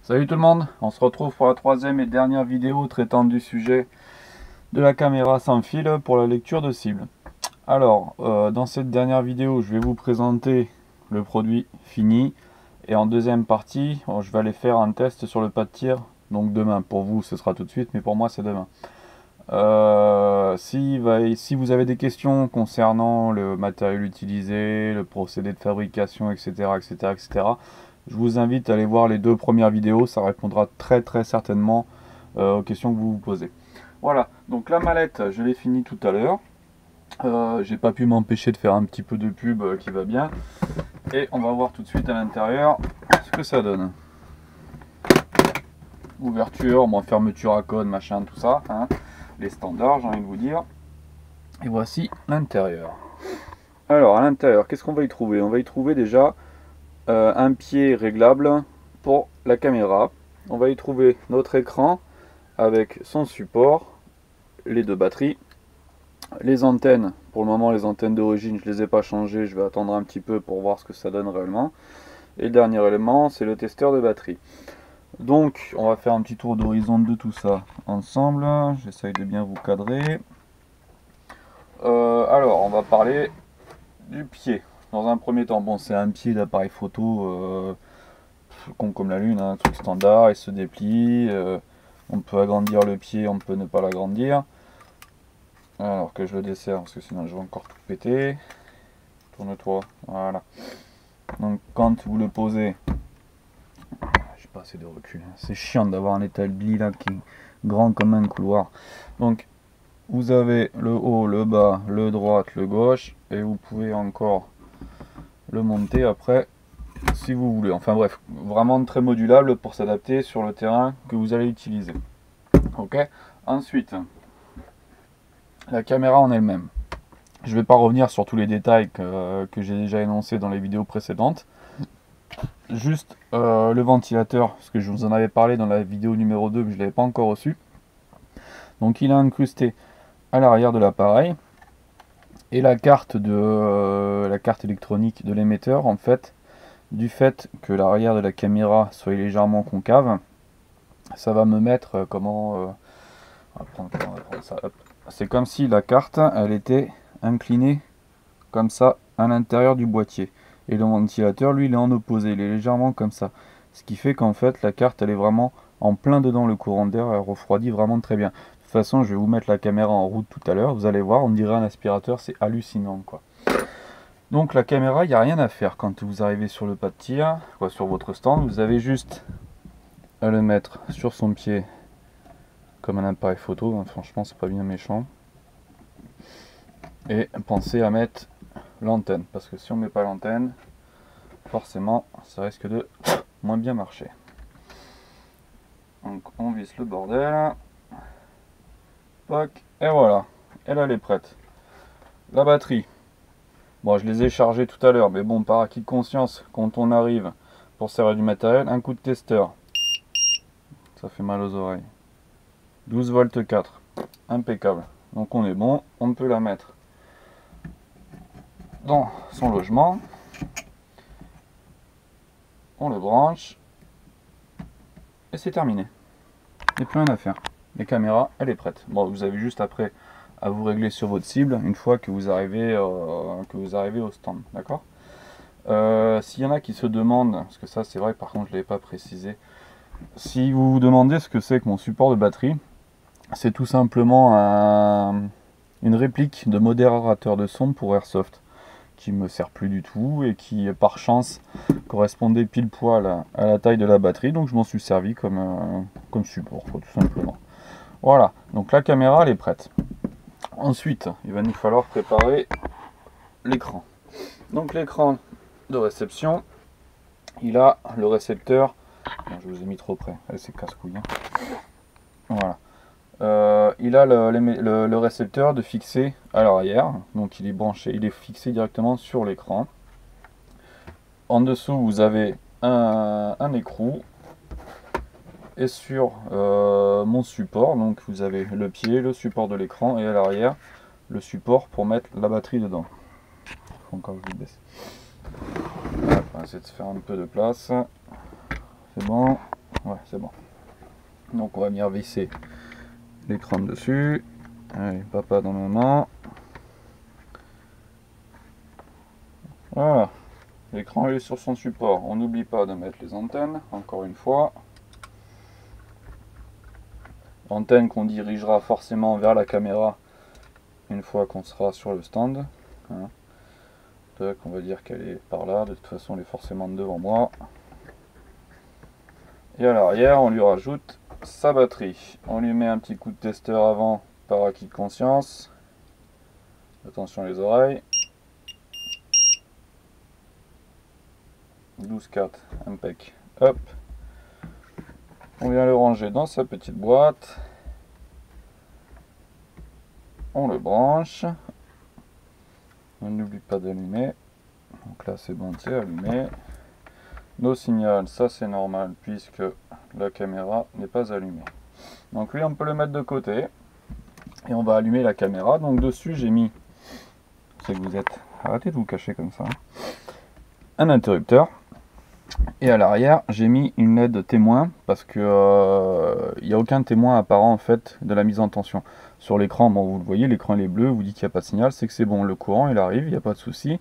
Salut tout le monde, on se retrouve pour la troisième et dernière vidéo traitant du sujet de la caméra sans fil pour la lecture de cible. Alors, dans cette dernière vidéo, je vais vous présenter le produit fini. Et en deuxième partie, je vais aller faire un test sur le pas de tir. Donc demain, pour vous ce sera tout de suite, mais pour moi c'est demain. Si vous avez des questions concernant le matériel utilisé, le procédé de fabrication, etc., je vous invite à aller voir les deux premières vidéos, ça répondra très certainement aux questions que vous vous posez. Voilà, donc la mallette, je l'ai finie tout à l'heure. J'ai pas pu m'empêcher de faire un petit peu de pub qui va bien. Et on va voir tout de suite à l'intérieur ce que ça donne. Ouverture, fermeture à code, machin, tout ça, hein, les standards, j'ai envie de vous dire. Et voici l'intérieur. Alors, à l'intérieur, qu'est-ce qu'on va y trouver? On va y trouver déjà un pied réglable pour la caméra. On va y trouver notre écran avec son support, les deux batteries, les antennes. Pour le moment, les antennes d'origine, je ne les ai pas changées. Je vais attendre un petit peu pour voir ce que ça donne réellement. Et le dernier élément, c'est le testeur de batterie. Donc, on va faire un petit tour d'horizon de tout ça ensemble. J'essaye de bien vous cadrer. Alors, on va parler du pied. Dans un premier temps, bon, c'est un pied d'appareil photo con comme la lune, hein, un truc standard, il se déplie. On peut agrandir le pied, on peut ne pas l'agrandir. Alors que je le desserre, parce que sinon je vais encore tout péter. Tourne-toi, voilà. Donc quand vous le posez, j'ai pas assez de recul, hein. C'est chiant d'avoir un établi là qui est grand comme un couloir. Donc vous avez le haut, le bas, le droite, le gauche, et vous pouvez encore le monter après si vous voulez. Enfin bref, vraiment très modulable pour s'adapter sur le terrain que vous allez utiliser. Ok. Ensuite, la caméra en elle-même. Je ne vais pas revenir sur tous les détails que j'ai déjà énoncés dans les vidéos précédentes. Juste le ventilateur, parce que je vous en avais parlé dans la vidéo numéro 2, mais je ne l'avais pas encore reçu. Donc il est incrusté à l'arrière de l'appareil. Et la carte électronique de l'émetteur, en fait, du fait que l'arrière de la caméra soit légèrement concave, ça va me mettre on va prendre ça. C'est comme si la carte, elle était inclinée comme ça à l'intérieur du boîtier. Et le ventilateur, lui, il est en opposé, il est légèrement comme ça. Ce qui fait qu'en fait, la carte, elle est vraiment en plein dedans le courant d'air, elle refroidit vraiment très bien. De toute façon, je vais vous mettre la caméra en route tout à l'heure, vous allez voir, on dirait un aspirateur, c'est hallucinant, quoi. Donc la caméra, il n'y a rien à faire quand vous arrivez sur le pas de tir, quoi, sur votre stand, vous avez juste à le mettre sur son pied comme un appareil photo, hein, franchement c'est pas bien méchant. Et pensez à mettre l'antenne, parce que si on met pas l'antenne, forcément ça risque de moins bien marcher. Donc on visse le bordel, poc, et voilà, elle est prête. La batterie, bon je les ai chargées tout à l'heure, mais bon, par acquis de conscience, quand on arrive pour servir du matériel, un coup de testeur, ça fait mal aux oreilles. 12 volts 4, impeccable. Donc on est bon, on peut la mettre dans son logement. On le branche et c'est terminé. Il n'y a plus rien à faire. La caméra, elle est prête. Bon, vous avez juste après à vous régler sur votre cible une fois que vous arrivez au stand, d'accord. S'il y en a qui se demandent, parce que ça c'est vrai, par contre je ne l'avais pas précisé, si vous vous demandez ce que c'est que mon support de batterie, c'est tout simplement une réplique de modérateur de son pour Airsoft qui me sert plus du tout et qui par chance correspondait pile poil à la taille de la batterie, donc je m'en suis servi comme support, tout simplement. Voilà, donc la caméra elle est prête. Ensuite il va nous falloir préparer l'écran. Donc l'écran de réception, il a le récepteur, non, je vous ai mis trop près, c'est casse-couille, hein. Voilà. Il a le récepteur de fixé à l'arrière, donc il est branché, il est fixé directement sur l'écran. En dessous vous avez un écrou, et sur mon support, donc vous avez le pied, le support de l'écran, et à l'arrière le support pour mettre la batterie dedans. Faut encore que je le baisse. Voilà, on va essayer de se faire un peu de place. C'est bon. Ouais, c'est bon. Donc on va venir visser l'écran dessus. Allez, papa dans le moment. Voilà. L'écran est sur son support. On n'oublie pas de mettre les antennes, encore une fois. Antenne qu'on dirigera forcément vers la caméra une fois qu'on sera sur le stand. Hein. Donc on va dire qu'elle est par là. De toute façon, elle est forcément devant moi. Et à l'arrière, on lui rajoute sa batterie. On lui met un petit coup de testeur avant par acquis de conscience. Attention les oreilles. 12,4, impec. Hop. On vient le ranger dans sa petite boîte. On le branche. On n'oublie pas d'allumer. Donc là c'est bon, c'est allumé. Nos signaux, ça c'est normal puisque la caméra n'est pas allumée. Donc lui on peut le mettre de côté. Et on va allumer la caméra. Donc dessus j'ai mis, c'est que vous êtes, arrêtez de vous cacher comme ça, un interrupteur. Et à l'arrière j'ai mis une LED témoin parce que il n'y a aucun témoin apparent en fait de la mise en tension. Sur l'écran, bon vous le voyez, l'écran est bleu, vous dit qu'il n'y a pas de signal, c'est que c'est bon, le courant il arrive, il n'y a pas de souci.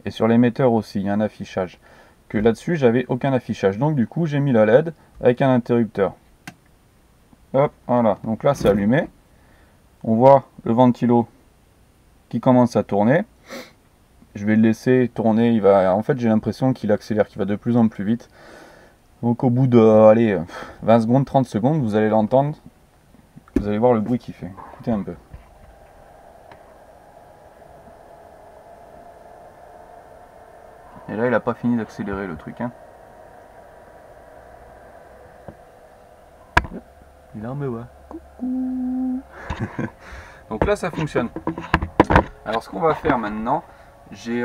Et sur l'émetteur aussi, il y a un affichage. Que là-dessus j'avais aucun affichage. Donc du coup j'ai mis la LED avec un interrupteur. Hop, voilà, donc là c'est allumé. On voit le ventilo qui commence à tourner. Je vais le laisser tourner. Il va, en fait, j'ai l'impression qu'il accélère, qu'il va de plus en plus vite. Donc, au bout de allez, 20 secondes, 30 secondes, vous allez l'entendre. Vous allez voir le bruit qu'il fait. Écoutez un peu. Et là, il n'a pas fini d'accélérer le truc. Hein. Il en me voit. Coucou. Donc là, ça fonctionne. Alors, ce qu'on va faire maintenant. J'ai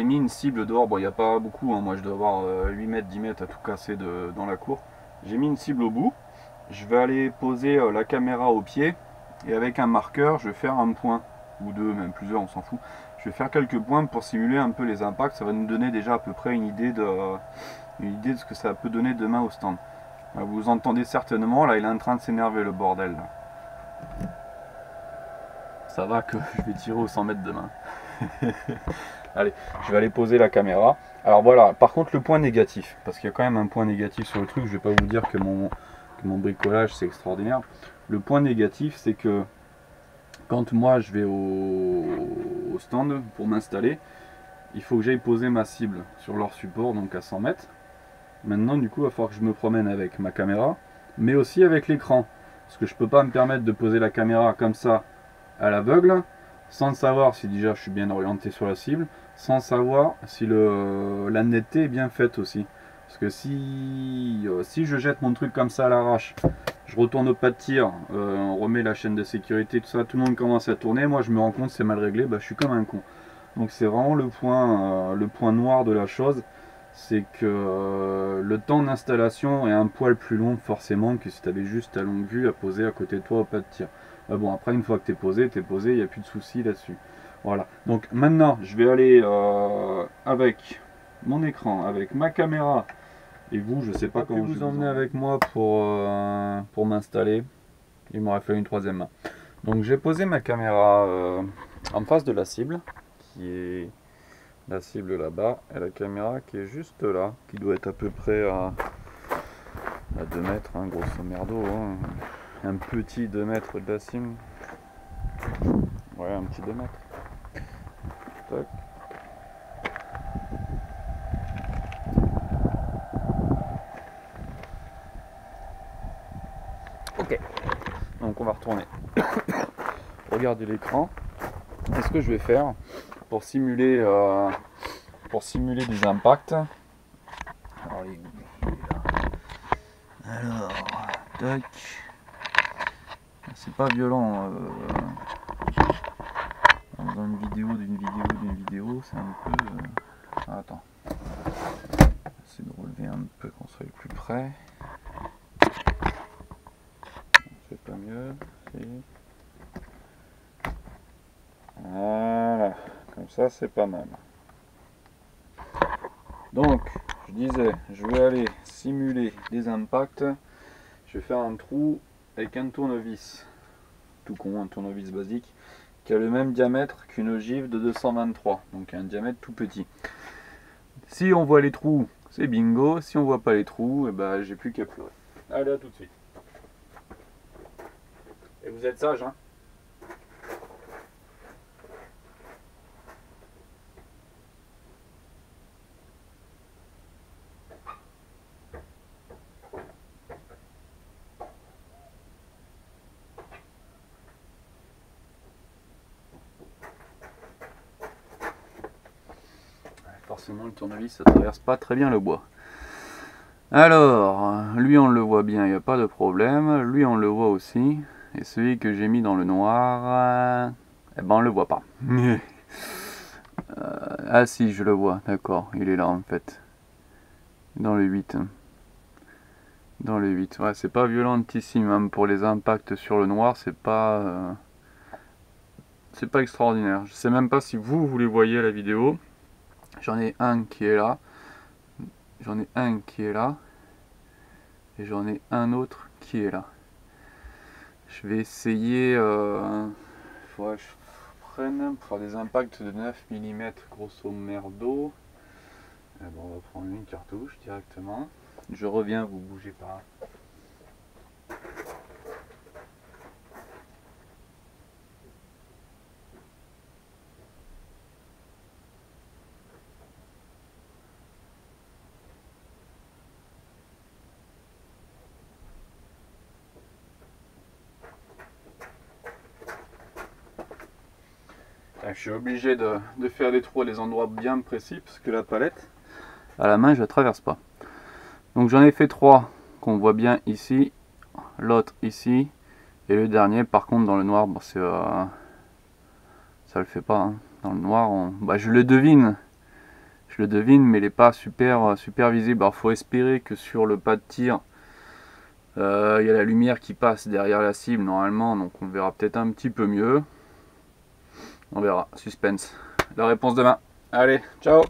mis une cible dehors, bon il n'y a pas beaucoup, hein. Moi je dois avoir 8 mètres, 10 mètres à tout casser dans la cour. J'ai mis une cible au bout, je vais aller poser la caméra au pied et avec un marqueur je vais faire un point, ou deux, même plusieurs, on s'en fout. Je vais faire quelques points pour simuler un peu les impacts, ça va nous donner déjà à peu près une idée de ce que ça peut donner demain au stand. Vous entendez certainement, là il est en train de s'énerver le bordel. Là. Ça va que je vais tirer aux 100 mètres demain. Allez, je vais aller poser la caméra. Alors voilà, par contre le point négatif, parce qu'il y a quand même un point négatif sur le truc, je vais pas vous dire que mon bricolage c'est extraordinaire. Le point négatif c'est que quand moi je vais au stand pour m'installer, il faut que j'aille poser ma cible sur leur support, donc à 100 mètres. Maintenant du coup il va falloir que je me promène avec ma caméra, mais aussi avec l'écran. Parce que je peux pas me permettre de poser la caméra comme ça à l'aveugle, sans savoir si déjà je suis bien orienté sur la cible, sans savoir si la netteté est bien faite aussi. Parce que si je jette mon truc comme ça à l'arrache, je retourne au pas de tir, on remet la chaîne de sécurité, tout ça, tout le monde commence à tourner, moi je me rends compte c'est mal réglé, bah, je suis comme un con. Donc c'est vraiment le point noir de la chose, c'est que le temps d'installation est un poil plus long forcément que si tu avais juste ta longue vue à poser à côté de toi au pas de tir. Bon, après une fois que t'es posé, il n'y a plus de soucis là-dessus. Voilà, donc maintenant je vais aller avec mon écran, avec ma caméra, et vous, je sais pas comment vous emmener avec moi pour m'installer. Il m'aurait fallu une troisième main. Donc j'ai posé ma caméra en face de la cible, qui est la cible là-bas, et la caméra qui est juste là, qui doit être à peu près à 2 mètres, hein, grosso merdo. Hein. Un petit 2 mètres de la cible. Ouais, un petit 2 mètres. Tac. Ok. Donc on va retourner. Regardez l'écran. Et ce que je vais faire pour simuler des impacts. Alors, tac. C'est pas violent. Dans une vidéo, c'est un peu. Attends. J'essaie de relever un peu qu'on soit plus près. C'est pas mieux. Voilà. Comme ça, c'est pas mal. Donc, je disais, je vais aller simuler des impacts. Je vais faire un trou avec un tournevis, tout con, un tournevis basique, qui a le même diamètre qu'une ogive de 223, donc un diamètre tout petit. Si on voit les trous, c'est bingo. Si on voit pas les trous, et ben j'ai plus qu'à pleurer. Allez, à tout de suite. Et vous êtes sage, hein? Forcément, le tournevis, ça traverse pas très bien le bois. Alors, lui on le voit bien, il n'y a pas de problème. Lui on le voit aussi. Et celui que j'ai mis dans le noir, eh ben on le voit pas. Ah si, je le vois, d'accord, il est là en fait. Dans le 8. Dans le 8. Ouais, c'est pas violentissime, hein. Pour les impacts sur le noir, c'est pas extraordinaire. Je sais même pas si vous les voyez à la vidéo. J'en ai un qui est là. J'en ai un qui est là. Et j'en ai un autre qui est là. Je vais essayer. Faudrait que je prenne pour faire des impacts de 9 mm grosso merdo. Eh ben, on va prendre une cartouche directement. Je reviens, vous bougez pas. Je suis obligé de faire des trous à des endroits bien précis parce que la palette à la main je la traverse pas. Donc j'en ai fait 3 qu'on voit bien ici, l'autre ici et le dernier par contre dans le noir, bon, c'est ça le fait pas, hein. Dans le noir je le devine mais il n'est pas super visible. Alors faut espérer que sur le pas de tir il y a la lumière qui passe derrière la cible normalement, donc on verra peut-être un petit peu mieux. On verra, suspense. La réponse demain. Allez, ciao!